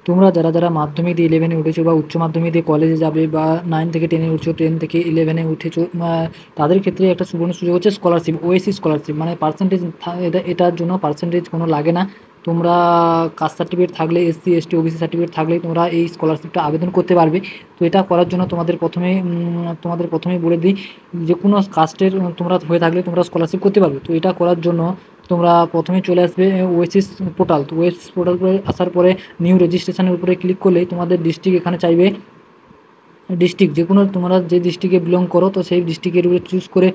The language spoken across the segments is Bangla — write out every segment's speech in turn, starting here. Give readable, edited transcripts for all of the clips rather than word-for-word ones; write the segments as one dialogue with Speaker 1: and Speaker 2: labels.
Speaker 1: তোমরা যারা যারা মাধ্যমিক দিয়ে 11-এ উঠেছো বা উচ্চ মাধ্যমিক দিয়ে কলেজে যাবে বা 9 থেকে 10-এ উঠছো, 10 থেকে 11-এ উঠেছো, তাদের ক্ষেত্রে একটা সুবর্ণ সুযোগ হচ্ছে স্কলারশিপ, ওএসসি স্কলারশিপ। মানে পার্সেন্টেজ এটার জন্য পার্সেন্টেজ কোনো লাগে না। তোমরা কাস্ট সার্টিফিকেট থাকলে, এসসি এসটি ওবিসি সার্টিফিকেট থাকলেই তোমরা এই স্কলারশিপটা আবেদন করতে পারবে। তো এটা করার জন্য তোমাদের প্রথমেই বলে দিই, যে কোনো কাস্টের তোমরা হয়ে থাকলে তোমরা স্কলারশিপ করতে পারবে। তো এটা করার জন্য তোমরা প্রথমে চলে আসবে ওয়েসিস পোর্টাল। তো ওয়েসিস পোর্টাল করে আসার পরে নিউ রেজিস্ট্রেশনের উপরে ক্লিক করলেই তোমাদের ডিস্ট্রিক্ট এখানে চাইবে, ডিস্ট্রিক্ট যে কোনো তোমরা যে ডিস্ট্রিক্টে বিলং করো তো সেই ডিস্ট্রিক্টের উপরে চুজ করে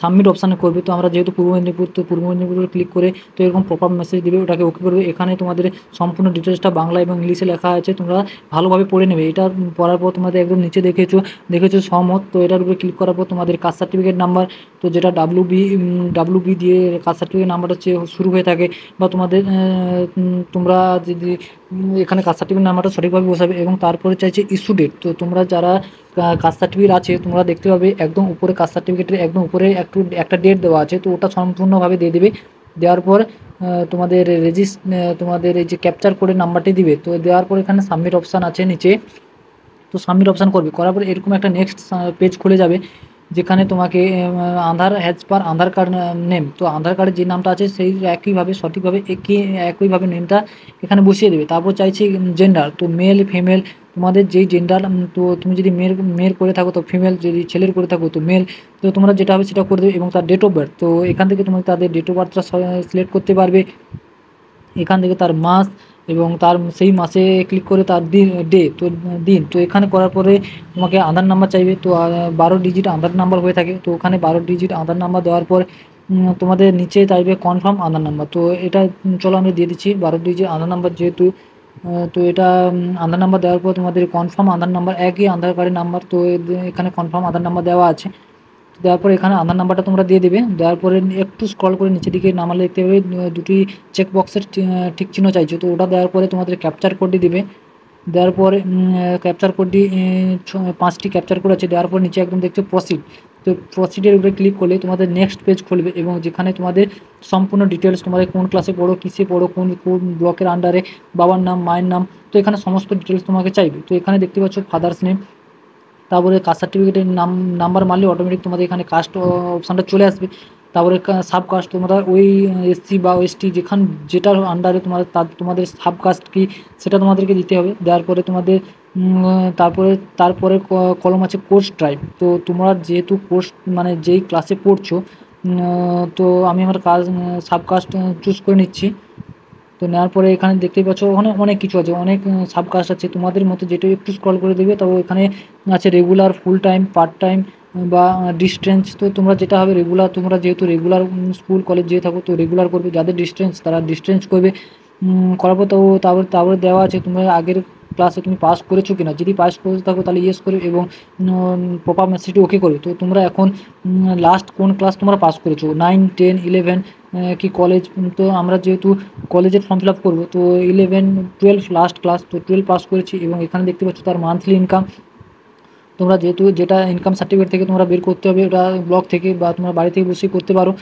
Speaker 1: সাবমিট অপশানে করবে। তো আমরা যেহেতু পূর্ব মেদিনীপুর, তো পূর্ব মেদিনীপুরে ক্লিক করে তো এরকম পপআপ মেসেজ দেবে, ওটাকে ওকে করবে। এখানে তোমাদের সম্পূর্ণ ডিটেলসটা বাংলা এবং ইংলিশে লেখা আছে, তোমরা ভালোভাবে পড়ে নেবে। এটা পড়ার পর তোমাদের একদম নিচে দেখেছো সহমত। তো এটার উপরে ক্লিক করার পর তোমাদের কাস্ট সার্টিফিকেট নাম্বার, তো যেটা ডাব্লু বি দিয়ে কাস্ট সার্টিফিকেট নাম্বারটা হচ্ছে শুরু হয়ে থাকে, বা তোমাদের তোমরা যদি এখানে কাস্ট সার্টিফিকেট নাম্বারটা সঠিকভাবে বসাবে। এবং তারপরে চাইছে ইস্যু ডেট। তো তোমরা যারা কাস্ট সার্টিফিকেট আছে তোমরা দেখতে পাবে একদম উপরে কাস্ট সার্টিফিকেটের একদম উপরে একটা ডেট দেওয়া আছে, তো ওটা সম্পূর্ণভাবে দিয়ে দেবে। দেওয়ার পর তোমাদের তোমাদের এই যে ক্যাপচার কোডের নাম্বারটি দিবে। তো দেওয়ার পর এখানে সাবমিট অপশান আছে নিচে, তো সাবমিট অপশান করবে। করার পরে এরকম একটা নেক্সট পেজ খুলে যাবে, যেখানে তোমাকে Aadhaar has per Aadhaar card name, তো আধার কার্ডে যে নামটা আছে সেই একইভাবে সঠিকভাবে একইভাবে নেমটা এখানে বসিয়ে দেবে। তারপর চাইছি জেন্ডার, তো মেল ফিমেল তোমাদের যেই জেন্ডার, তো তুমি যদি মেয়ের করে থাকো তো ফিমেল, যদি ছেলের করে থাকো তো মেল। তো তোমরা যেটা হবে সেটা করে দেবে। এবং তার ডেট অফ বার্থ, তো এখান থেকে তুমি তাদের ডেট অফ বার্থটা সিলেক্ট করতে পারবে। এখান থেকে তার মাস এবং তার সেই মাসে ক্লিক করে তার দিন, তো এখানে করার পরে তোমাকে আধার নাম্বার চাইবে। তো 12 ডিজিট আধার নাম্বার হয়ে থাকে, তো ওখানে 12 ডিজিট আধার নাম্বার দেওয়ার পর তোমাদের নিচে চাইবে কনফার্ম আধার নাম্বার। তো এটা চলো আমি দিয়ে দিচ্ছি 12 ডিজিট আধার নাম্বার যেহেতু। তো এটা আধার নাম্বার দেওয়ার পর তোমাদের কনফার্ম আধার নাম্বার, একই আধার কার্ডের নাম্বার, তো এখানে কনফার্ম আধার নাম্বার দেওয়া আছে। দেওয়ার পরে এখানে আধার নাম্বারটা তোমরা দিয়ে দেবে। দেওয়ার পরে একটু স্ক্রল করে নিচের দিকে নামালে দেখতে পাবে দুটি চেক বক্সের ঠিক চিহ্ন চাইছে, তো ওটা দেওয়ার পরে তোমাদের ক্যাপচার কোডটি দিবে। দেওয়ার পরে ক্যাপচার কোডটি 5টি ক্যাপচার কোড আছে। দেওয়ার পর নিচে একদম দেখছো প্রসিড, তো প্রসিডের উপরে ক্লিক করলে তোমাদের নেক্সট পেজ খুলবে, এবং যেখানে তোমাদের সম্পূর্ণ ডিটেলস, তোমাদের কোন ক্লাসে পড়ো, কিসে পড়ো, কোন কোন ব্লকের আন্ডারে, বাবার নাম মায়ের নাম, তো এখানে সমস্ত ডিটেলস তোমাকে চাইবে। তো এখানে দেখতে পাচ্ছ ফাদার্স নেম, তারপরে কাস্ট সার্টিফিকেটের নাম্বার মারলে অটোমেটিক তোমাদের এখানে কাস্ট অপশানটা চলে আসবে। তারপরে সাব কাস্ট, তোমরা ওই এসসি বা এসটি যেটার আন্ডারে তোমাদের সাব কাস্ট কি সেটা তোমাদেরকে দিতে হবে। দেওয়ার পরে তোমাদের তারপরে কলম আছে কোর্স টাইপ, তো তোমরা যেহেতু কোর্স মানে যেই ক্লাসে পড়ছো, তো আমি আমার সাব কাস্ট চুজ করে নিচ্ছি। তো নেওয়ার পরে এখানে দেখতেই পাচ্ছ ওখানে অনেক কিছু আছে, অনেক সাবকাস্ট আছে, তোমাদের মতো যেটা একটু স্ক্রল করে দেবে। তো এখানে আছে regular, full time, part time বা ডিস্টেন্স। তো তোমরা যেটা হবে রেগুলার, তোমরা যেহেতু রেগুলার স্কুল কলেজ যেয়ে থাকো তো রেগুলার করবে, যাদের ডিস্টেন্স তারা ডিস্টেন্স করবে। করার পর তো তারপরে দেওয়া আছে তোমরা আগের ক্লাসে তুমি পাস করেছো কিনা, যদি পাস করে থাকো তাহলে ইয়েস করবে এবং পপ আপ মেসেজটি ওকে করবে। তো তোমরা এখন লাস্ট কোন ক্লাস তোমরা পাস করেছো, 9, 10, 11 কি কলেজ। তো আমরা যেহেতু কলেজের ফর্ম ফিল আপ করবো, তো 11, 12 লাস্ট ক্লাস, তো 12 পাস করেছি। এবং এখানে দেখতে পাচ্ছ তার মান্থলি ইনকাম, তোমরা যেহেতু যেটা ইনকাম সার্টিফিকেট থেকে তোমরা বের করতে হবে, ওটা ব্লক থেকে বা তোমরা বাড়ি থেকে বসেই করতে পারো।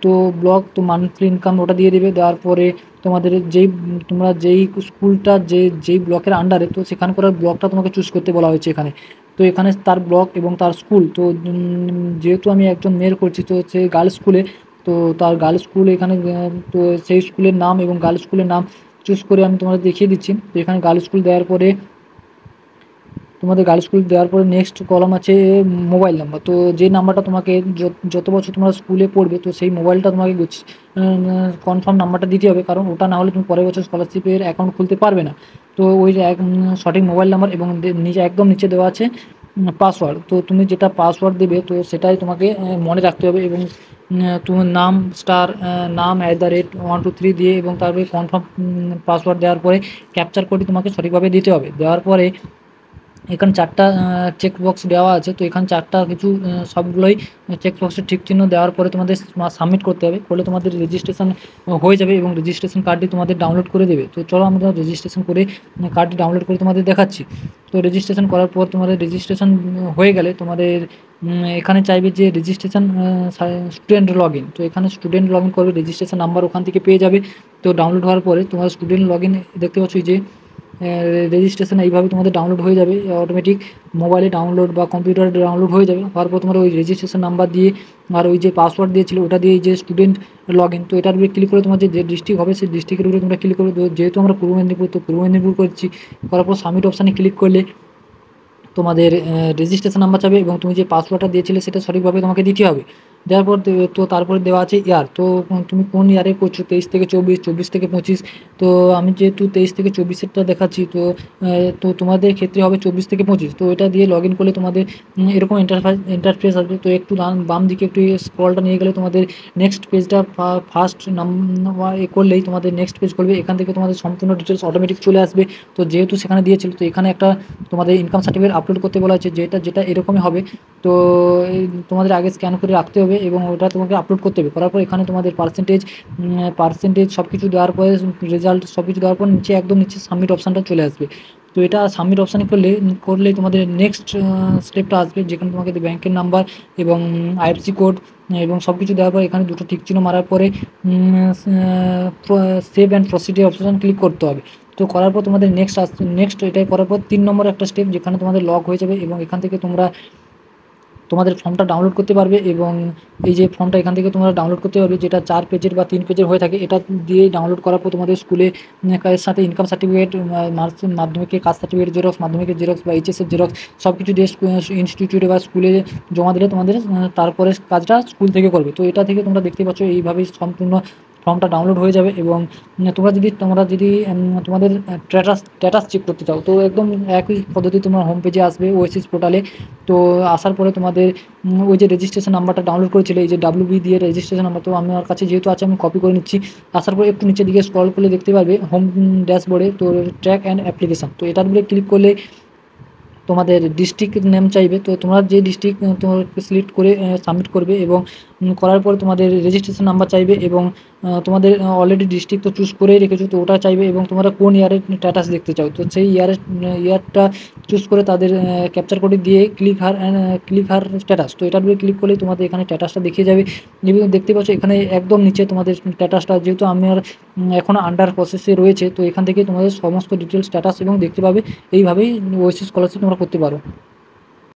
Speaker 1: তো ব্লক তো মান্থলি ইনকাম ওটা দিয়ে দেবে। দেওয়ার পরে তোমাদের তোমরা যেই স্কুলটা যেই ব্লকের আন্ডারে, তো সেখানকার ব্লকটা তোমাকে চুজ করতে বলা হয়েছে এখানে। তো এখানে তার ব্লক এবং তার স্কুল, তো যেহেতু আমি একজন মেয়ের করছি তো সে গার্লস স্কুলে, তো তার গার্লস স্কুল এখানে, তো সেই স্কুলের নাম এবং গার্লস স্কুলের নাম চুজ করে আমি তোমাদের দেখিয়ে দিচ্ছি। তো এখানে গার্লস স্কুল দেওয়ার পরে তোমাদের গার্লস স্কুল দেওয়ার পরে নেক্সট কলাম আছে মোবাইল নাম্বার, তো যে নাম্বারটা তোমাকে যত বছর তোমরা স্কুলে পড়বে তো সেই মোবাইলটা তোমাকে কনফার্ম নাম্বারটা দিতে হবে, কারণ ওটা না হলে তুমি পরের বছর স্কলারশিপের অ্যাকাউন্ট খুলতে পারবে না। তো ওই যে সঠিক মোবাইল নাম্বার এবং একদম নিচে দেওয়া আছে পাসওয়ার্ড, তো তুমি যেটা পাসওয়ার্ড দেবে তো সেটাই তোমাকে মনে রাখতে হবে। এবং তোমার নাম স্টার নাম @123 দিয়ে এবং তারপরে কনফার্ম পাসওয়ার্ড দেওয়ার পরে ক্যাপচার কোডটি তোমাকে সঠিকভাবে দিতে হবে। দেওয়ার পরে এখানে 4টা চেক বক্স দেওয়া আছে, তো এখানে 4টা কিছু সবগুলোই চেক বক্সের ঠিক চিহ্ন দেওয়ার পরে তোমাদের সাবমিট করতে হবে, করলে তোমাদের রেজিস্ট্রেশন হয়ে যাবে এবং রেজিস্ট্রেশন কার্ডটি তোমাদের ডাউনলোড করে দেবে। তো চলো আমরা রেজিস্ট্রেশন করে কার্ডটি ডাউনলোড করে তোমাদের দেখাচ্ছি। তো রেজিস্ট্রেশন করার পর তোমাদের রেজিস্ট্রেশন হয়ে গেলে তোমাদের এখানে চাইবে যে রেজিস্ট্রেশন স্টুডেন্ট লগ ইন, তো এখানে স্টুডেন্ট লগ ইন করবে, রেজিস্ট্রেশন নাম্বার ওখান থেকে পেয়ে যাবে। তো ডাউনলোড হওয়ার পরে তোমার স্টুডেন্ট লগ ইন দেখতে পাচ্ছ যে রেজিস্ট্রেশন এইভাবে তোমাদের ডাউনলোড হয়ে যাবে, অটোমেটিক মোবাইলে ডাউনলোড বা কম্পিউটারে ডাউনলোড হয়ে যাবে। হওয়ার পর তোমার ওই রেজিস্ট্রেশন নাম্বার দিয়ে আর ওই যে পাসওয়ার্ড দিয়েছিল ওটা দিয়ে যে স্টুডেন্ট লগ ইন, তো এটার উপরে ক্লিক করে তোমার যে ডিস্ট্রিক্ট হবে সেই ডিস্ট্রিক্টের উপরে তোমরা ক্লিক করবে। তো যেহেতু আমরা পূর্ব মেদিনীপুর, তো পূর্ব মেদিনীপুর করছি, করার পর সাবমিট অপশানে ক্লিক করলে তোমাদের রেজিস্ট্রেশন নাম্বার চাবে এবং তুমি যে পাসওয়ার্ডটা দিয়েছিলে সেটা সঠিকভাবে তোমাকে দিতে হবে। দেওয়ার পর তো তারপরে দেওয়া আছে ইয়ার, তো তুমি কোন ইয়ারে করছো, 23 থেকে 24, 24 থেকে 25। তো আমি যেহেতু 23 থেকে 24-এরটা দেখাচ্ছি, তো তোমাদের ক্ষেত্রে হবে 24 থেকে 25। তো এটা দিয়ে লগ ইন করলে তোমাদের এরকম ইন্টারফেস আসবে। তো একটু বাম দিকে একটু স্ক্রলটা নিয়ে গেলে তোমাদের নেক্সট পেজটা ফার্স্ট নাম্বার করলেই তোমাদের নেক্সট পেজ করবে। এখান থেকে তোমাদের সম্পূর্ণ ডিটেলস অটোমেটিক চলে আসবে। তো যেহেতু সেখানে দিয়েছিল, তো এখানে একটা তোমাদের ইনকাম সার্টিফিকেট আপলোড করতে বলা হয়েছে, যেটা এরকমই হবে। তো তোমাদের আগে স্ক্যান করে রাখতে হবে এবং ওটা তোমাকে আপলোড করতে হবে। করার পর এখানে তোমাদের পার্সেন্টেজ সব কিছু দেওয়ার পরে রেজাল্ট সব কিছু দেওয়ার পর নিচে একদম নিচে সাবমিট অপশানটা চলে আসবে। তো এটা সাবমিট অপশানে করলে তোমাদের নেক্সট স্টেপটা আসবে, যেখানে তোমাকে ব্যাংকের নাম্বার এবং আইএফসি কোড এবং সব কিছু দেওয়ার পর এখানে দুটো টিক চিহ্ন মারার পরে save and procedure option click করতে হবে। তো করার পর তোমাদের নেক্সট এটাই করার পর 3 নম্বর একটা স্টেপ, যেখানে তোমাদের লগ হয়ে যাবে এবং এখান থেকে তোমরা তোমাদের ফর্মটা ডাউনলোড করতে পারবে। এবং এই যে ফর্মটা এখান থেকে তোমরা ডাউনলোড করতে পারবে, যেটা 4 পেজের বা 3 পেজের হয়ে থাকে, এটা দিয়ে ডাউনলোড করার পর তোমাদের স্কুলে এর সাথে ইনকাম সার্টিফিকেট, মাধ্যমিকের কাস্ট সার্টিফিকেট জেরক্স, মাধ্যমিকের জেরক্স বা এইচএসের জেরক্স সব কিছু দিয়ে ইনস্টিটিউটে বা স্কুলে জমা দিলে তোমাদের তারপরে কাজটা স্কুল থেকে করবে। তো এটা থেকে তোমরা দেখতে পাচ্ছ এইভাবেই সম্পূর্ণ ফর্মটা ডাউনলোড হয়ে যাবে। এবং তোমরা যদি তোমাদের স্ট্যাটাস চেক করতে চাও, তো একদম একই পদ্ধতি তোমার হোম পেজে আসবে ওএসিস পোর্টালে। তো আসার পরে তোমাদের ওই যে রেজিস্ট্রেশন নাম্বারটা ডাউনলোড করেছিলে, এই যে WB দিয়ে রেজিস্ট্রেশন নাম্বার, তো আমার কাছে যেহেতু আছে আমি কপি করে নিচ্ছি। আসার পরে একটু নিচের দিকে স্ক্রল করলে দেখতে পারবে হোম ড্যাশবোর্ডে তো ট্র্যাক অ্যান্ড অ্যাপ্লিকেশান, তো এটার উপরে ক্লিক করলে তোমাদের ডিস্ট্রিক্ট নেম চাইবে। তো তোমরা যে ডিস্ট্রিক্ট তোমার সিলেক্ট করে সাবমিট করবে এবং করার পরে তোমাদের রেজিস্ট্রেশন নাম্বার চাইবে এবং তোমাদের অলরেডি ডিস্ট্রিক্ট তো চুজ করেই রেখেছো, তো ওটা চাইবে এবং তোমরা কোন ইয়ারের স্ট্যাটাস দেখতে চাও, তো সেই ইয়ারটা চুজ করে তাদের ক্যাপচার করে দিয়ে ক্লিক হার স্ট্যাটাস, তো এটার উপরে ক্লিক করলেই তোমাদের এখানে স্ট্যাটাসটা দেখিয়ে যাবে। এবং দেখতে পাচ্ছ এখানে একদম নিচে তোমাদের স্ট্যাটাসটা, যেহেতু আমার এখনও আন্ডার প্রসেসে রয়েছে, তো এখান থেকে তোমাদের সমস্ত ডিটেলস স্ট্যাটাস এবং দেখতে পাবে। এইভাবেই ওএসিস স্কলারশিপ তোমরা করতে পারো।